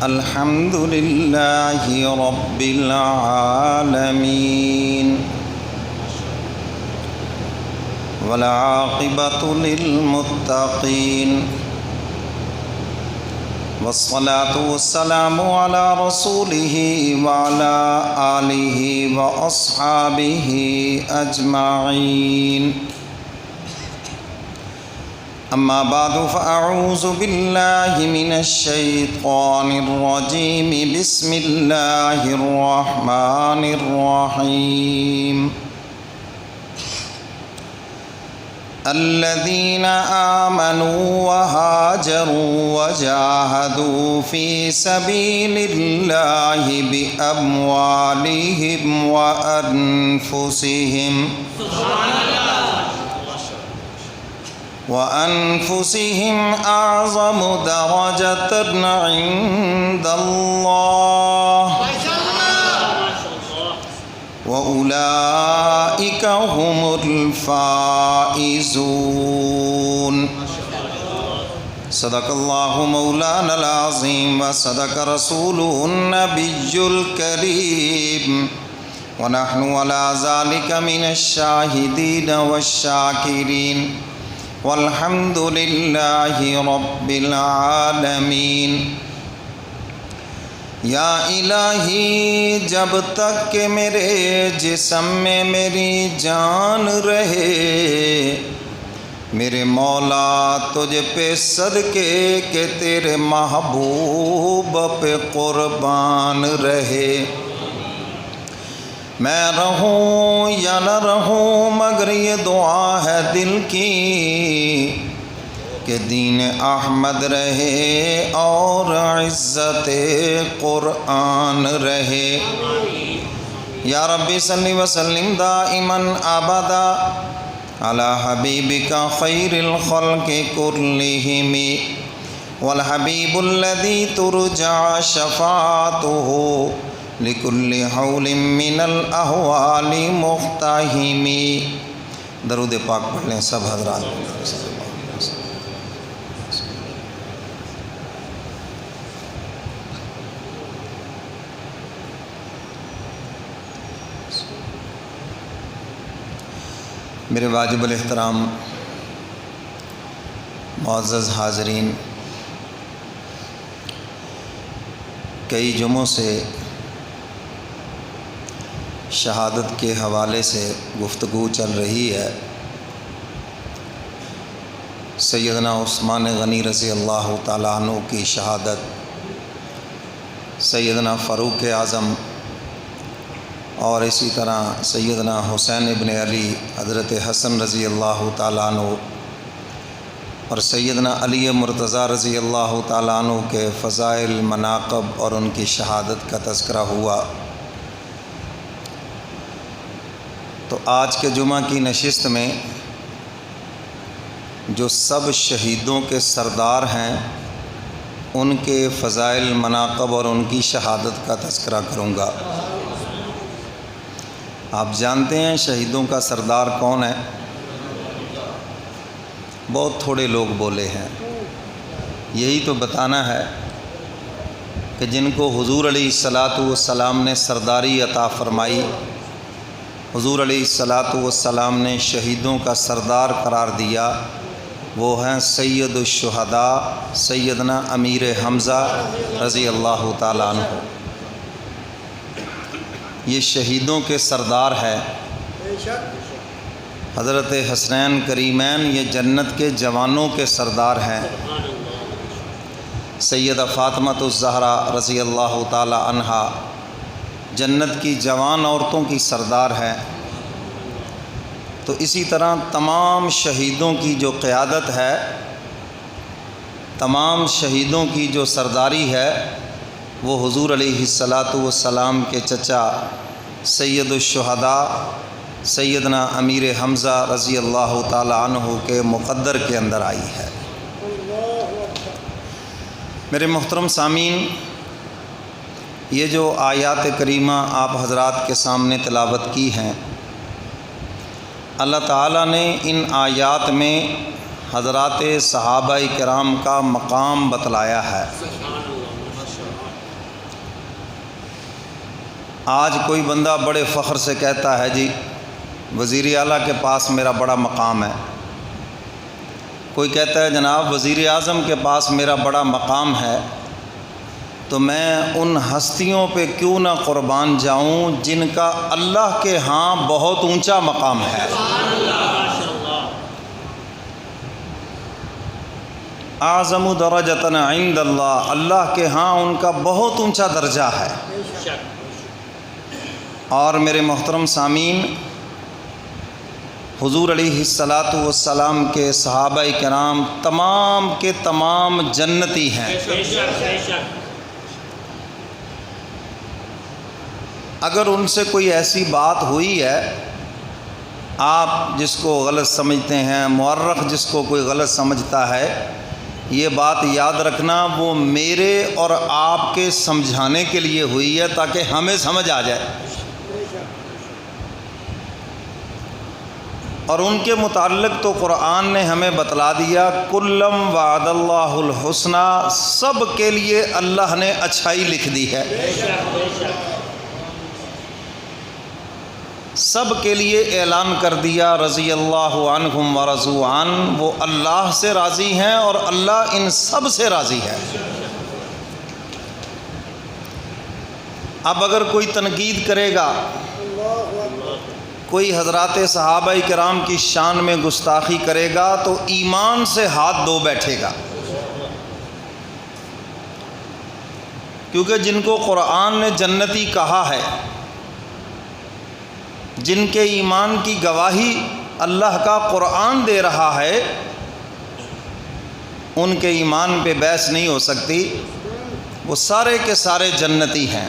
الحمد لله رب العالمين والعاقبة للمتقين والصلاة والسلام على رسوله وعلى آله وأصحابه أجمعين أما بعد فأعوذ بالله من الشيطان الرجيم بسم الله الرحمن الرحيم الذين آمنوا وهاجروا وجاهدوا في سبيل الله بأموالهم وأنفسهم أعظم درجة عند الله وأولئك هم الفائزون صدق الله مولانا العظيم وصدق رسوله النبي الكريم ونحن على ذلك من الشاهدين والشاكرين والحمد لله رب العالمین۔ یا الہی جب تک کہ میرے جسم میں میری جان رہے، میرے مولا تجھ پہ صدقے کہ تیرے محبوب پہ قربان رہے۔ میں رہوں یا نہ رہوں مگر یہ دعا ہے دل کی کہ دین احمد رہے اور عزت قرآن رہے۔ یا ربی صلی وسلم دائما ابدا علی حبیبک خیر الخلق کلہم والحبیب الذی ترجع شفاعتہ لکل حول من الاحوال مقتحم۔ درود پاک پڑھ لیں سب حضرات۔ میرے واجب الاحترام معزز حاضرین، کئی جمعوں سے شہادت کے حوالے سے گفتگو چل رہی ہے۔ سیدنا عثمان غنی رضی اللہ تعالیٰ عنہ کی شہادت، سیدنا فاروق اعظم اور اسی طرح سیدنا حسین ابن علی حضرت حسن رضی اللہ تعالیٰ عنہ اور سیدنا علی مرتضیٰ رضی اللہ تعالیٰ عنہ کے فضائل، مناقب اور ان کی شہادت کا تذکرہ ہوا۔ تو آج کے جمعہ کی نشست میں جو سب شہیدوں کے سردار ہیں ان کے فضائل، مناقب اور ان کی شہادت کا تذکرہ کروں گا۔ آپ جانتے ہیں شہیدوں کا سردار کون ہے؟ بہت تھوڑے لوگ بولے ہیں۔ یہی تو بتانا ہے کہ جن کو حضور علیہ السلام نے سرداری عطا فرمائی، حضور علیہ السلام نے شہیدوں کا سردار قرار دیا، وہ ہیں سید الشہداء سیدنا امیر حمزہ رضی اللہ تعالیٰ عنہ۔ یہ شہیدوں کے سردار ہے۔ حضرت حسنین کریمین یہ جنت کے جوانوں کے سردار ہیں۔ سیدہ فاطمۃ الزہرا رضی اللہ تعالی عنہا جنت کی جوان عورتوں کی سردار ہے۔ تو اسی طرح تمام شہیدوں کی جو قیادت ہے، تمام شہیدوں کی جو سرداری ہے، وہ حضور علیہ السلام کے چچا سید الشہداء سیدنا امیر حمزہ رضی اللہ تعالی عنہ کے مقدر کے اندر آئی ہے۔ میرے محترم سامعین، یہ جو آیات کریمہ آپ حضرات کے سامنے تلاوت کی ہیں، اللہ تعالیٰ نے ان آیات میں حضرات صحابہ کرام کا مقام بتلایا ہے۔ آج کوئی بندہ بڑے فخر سے کہتا ہے جی وزیر اعلیٰ کے پاس میرا بڑا مقام ہے، کوئی کہتا ہے جناب وزیر اعظم کے پاس میرا بڑا مقام ہے، تو میں ان ہستیوں پہ کیوں نہ قربان جاؤں جن کا اللہ کے ہاں بہت اونچا مقام ہے۔ اعظم درجۃ عند اللہ، اللہ کے ہاں ان کا بہت اونچا درجہ ہے۔ اور میرے محترم سامعین، حضور علیہ الصلاۃ والسلام کے صحابہ کرام تمام کے تمام جنتی ہیں۔ اگر ان سے کوئی ایسی بات ہوئی ہے، آپ جس کو غلط سمجھتے ہیں، مورخ جس کو کوئی غلط سمجھتا ہے، یہ بات یاد رکھنا وہ میرے اور آپ کے سمجھانے کے لیے ہوئی ہے تاکہ ہمیں سمجھ آ جائے۔ اور ان کے متعلق تو قرآن نے ہمیں بتلا دیا، کلم وعد اللہ الحسنی، سب کے لیے اللہ نے اچھائی لکھ دی ہے، سب کے لیے اعلان کر دیا رضی اللہ عنہم ورضوا عنہ، وہ اللہ سے راضی ہیں اور اللہ ان سب سے راضی ہے۔ اب اگر کوئی تنقید کرے گا، کوئی حضرات صحابہ کرام کی شان میں گستاخی کرے گا تو ایمان سے ہاتھ دھو بیٹھے گا، کیونکہ جن کو قرآن نے جنتی کہا ہے، جن کے ایمان کی گواہی اللہ کا قرآن دے رہا ہے، ان کے ایمان پہ بحث نہیں ہو سکتی، وہ سارے کے سارے جنتی ہیں۔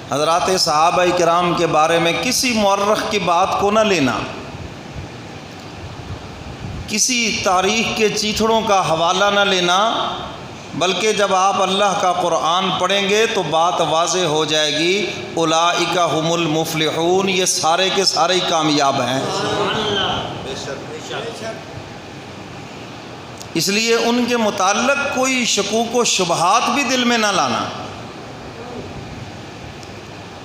حضرات صحابہ کرام کے بارے میں کسی مورخ کی بات کو نہ لینا، کسی تاریخ کے چیتڑوں کا حوالہ نہ لینا، بلکہ جب آپ اللہ کا قرآن پڑھیں گے تو بات واضح ہو جائے گی، اولئک ھم المفلحون، یہ سارے کے سارے کامیاب ہیں۔ اس لیے ان کے متعلق کوئی شکوک و شبہات بھی دل میں نہ لانا۔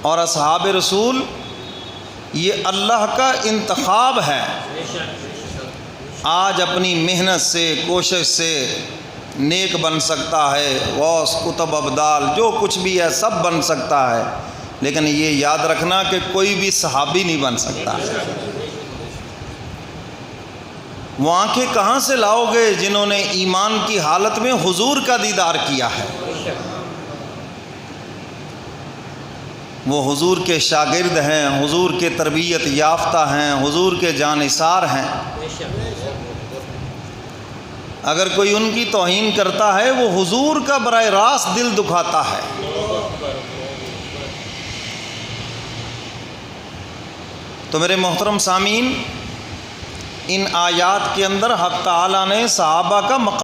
اور اصحاب رسول یہ اللہ کا انتخاب ہے، آج اپنی محنت سے کوشش سے نیک بن سکتا ہے، غوث قطب ابدال جو کچھ بھی ہے سب بن سکتا ہے، لیکن یہ یاد رکھنا کہ کوئی بھی صحابی نہیں بن سکتا۔ وہ آنکھیں کہاں سے لاؤ گے جنہوں نے ایمان کی حالت میں حضور کا دیدار کیا ہے؟ وہ حضور کے شاگرد ہیں، حضور کے تربیت یافتہ ہیں، حضور کے جانثار ہیں۔ اگر کوئی ان کی توہین کرتا ہے وہ حضور کا براہ راست دل دکھاتا ہے۔ تو میرے محترم سامعین، ان آیات کے اندر حق تعالیٰ نے صحابہ کا